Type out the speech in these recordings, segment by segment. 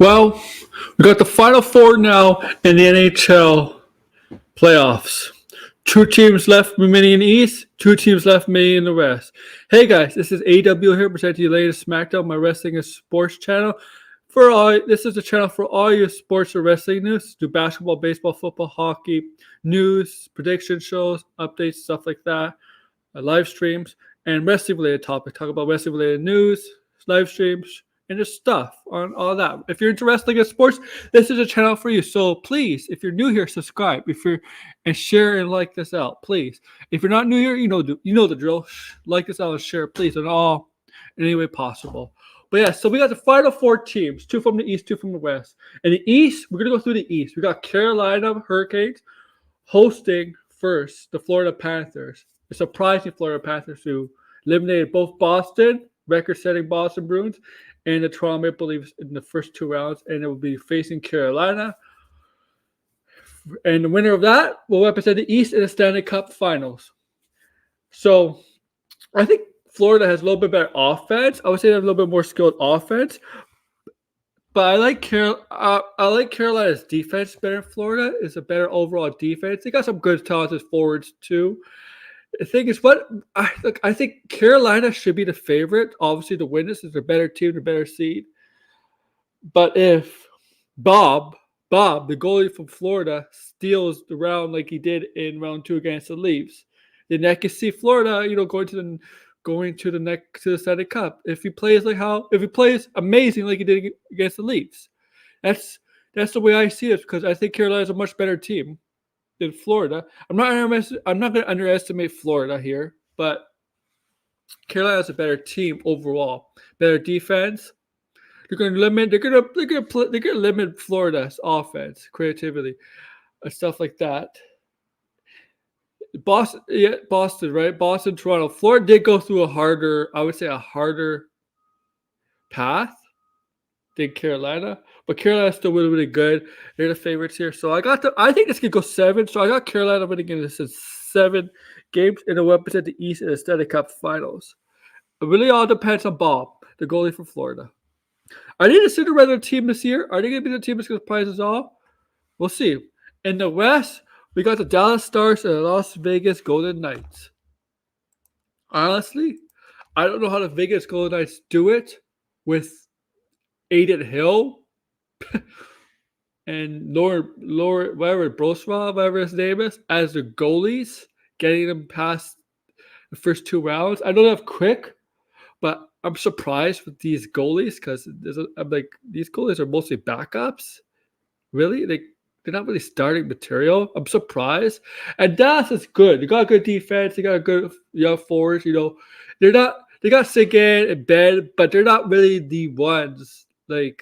Well, we got the final four now in the NHL playoffs. Two teams left remaining in the East, two teams left remaining in the West. Hey guys, this is AW here presenting you the latest SmackDown, my wrestling and sports channel. This is the channel for all your sports or wrestling news. Do basketball, baseball, football, hockey, news, prediction shows, updates, stuff like that, live streams, and wrestling related topics. Talk about wrestling related news, live streams, and just stuff on all that. If you're into wrestling and sports, this is a channel for you. So please, if you're new here, subscribe. And share and like this out, please. If you're not new here, you know the drill. Like this out and share, please, in any way possible. But yeah, so we got the final four teams, two from the East, two from the West. In the East, we're gonna go through the East. We got Carolina Hurricanes hosting first the Florida Panthers. The surprising Florida Panthers who eliminated both Boston, record-setting Boston Bruins, and the Toronto Maple Leafs in the first two rounds, and it will be facing Carolina. And the winner of that will represent the East in the Stanley Cup Finals. So I think Florida has a little bit better offense. I would say they have a little bit more skilled offense. But I like Carolina's defense better than Florida. It's a better overall defense. They got some good talented forwards too. The thing is, I think Carolina should be the favorite. Obviously, to win this is a better team, the better seed. But if Bob, the goalie from Florida, steals the round like he did in round 2 against the Leafs, then I can see Florida, going to the Stanley Cup. If he plays amazing like he did against the Leafs, that's the way I see it, because I think Carolina is a much better team than Florida. I'm not going to underestimate Florida here, but Carolina is a better team overall, better defense. They're going to limit Florida's offense, creativity, and stuff like that. Boston, right? Boston, Toronto. Florida did go through a harder path than Carolina, but Carolina's still really, really good. They're the favorites here. So I think this could go 7. So I got Carolina winning in this in 7 games, and it will represent the East in the Stanley Cup Finals. It really all depends on Bob, the goalie from Florida. Are they the Cinderella team this year? Are they going to be the team that's going to prize us all? We'll see. In the West, we got the Dallas Stars and the Las Vegas Golden Knights. Honestly, I don't know how the Vegas Golden Knights do it with Aiden Hill and Laura Broswell, whatever his name is, as the goalies, getting them past the first 2 rounds. I know they're quick, but I'm surprised with these goalies, because these goalies are mostly backups. Really? They're not really starting material. I'm surprised. And Dallas is good. They got good defense. They got good forwards. They got Seguin and Ben, but they're not really the ones. They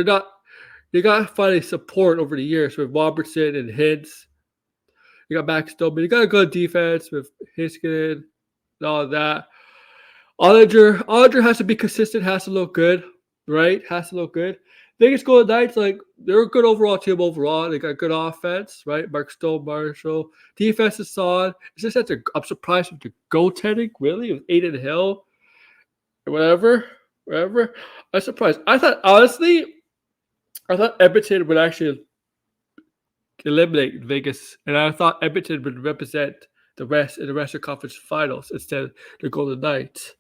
got finding support over the years with Robertson and Hintz. You got Max Domi. You got a good defense with Hiskinen and all of that. Olinger has to be consistent, has to look good, right? Has to look good. Vegas Golden Knights, they're a good overall team overall. They got good offense, right? Mark Stone, Marshall. Defense is solid. It's just that I'm surprised with the goaltending, really, with Aiden Hill. Whatever. I'm surprised. I thought Edmonton would actually eliminate Vegas, and I thought Edmonton would represent the West in the Western Conference Finals instead of the Golden Knights.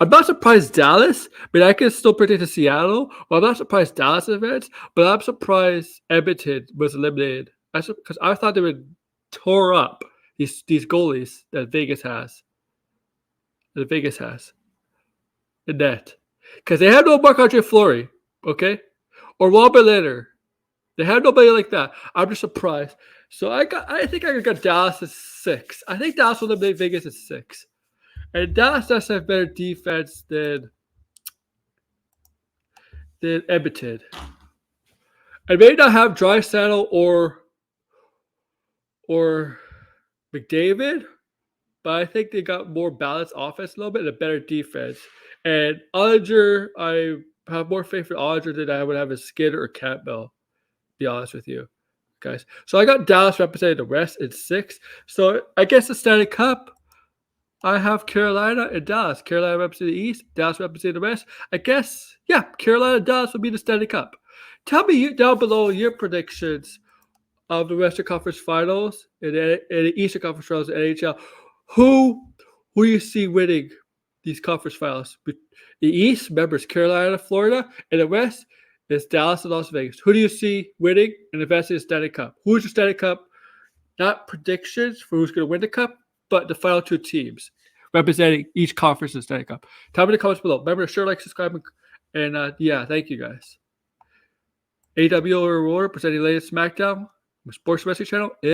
I'm not surprised Dallas, but I can still predict to Seattle. Well, I'm not surprised Dallas advanced, but I'm surprised Edmonton was eliminated. Because I thought they would tore up these goalies that Vegas has. In net. Because they have no Marc-Andre Fleury, okay? Or Robert Leonard. They have nobody like that. I'm just surprised. So I think I got Dallas at 6. I think Dallas will eliminate Vegas at 6. And Dallas does have better defense than Edmonton. I may not have Draisaitl or McDavid, but I think they got more balanced offense a little bit and a better defense. And Olinger, I have more faith in Olinger than I would have in Skinner or Campbell, to be honest with you, guys. So I got Dallas representing the West in 6. So I guess the Stanley Cup, I have Carolina and Dallas. Carolina representing the East, Dallas representing the West. I guess, yeah, Carolina and Dallas will be the Stanley Cup. Tell me down below your predictions of the Western Conference Finals and the Eastern Conference Finals in NHL. Who you see winning these conference finals? The East, remember, is Carolina, Florida, and the West is Dallas and Las Vegas. Who do you see winning and advancing the Stanley Cup? Who's the Stanley Cup? Not predictions for who's going to win the cup, but the final two teams representing each conference in the Stanley Cup. Tell me in the comments below. Remember to share, like, subscribe, and yeah, thank you guys. AW Reward presenting the latest SmackDown, Sports Wrestling Channel.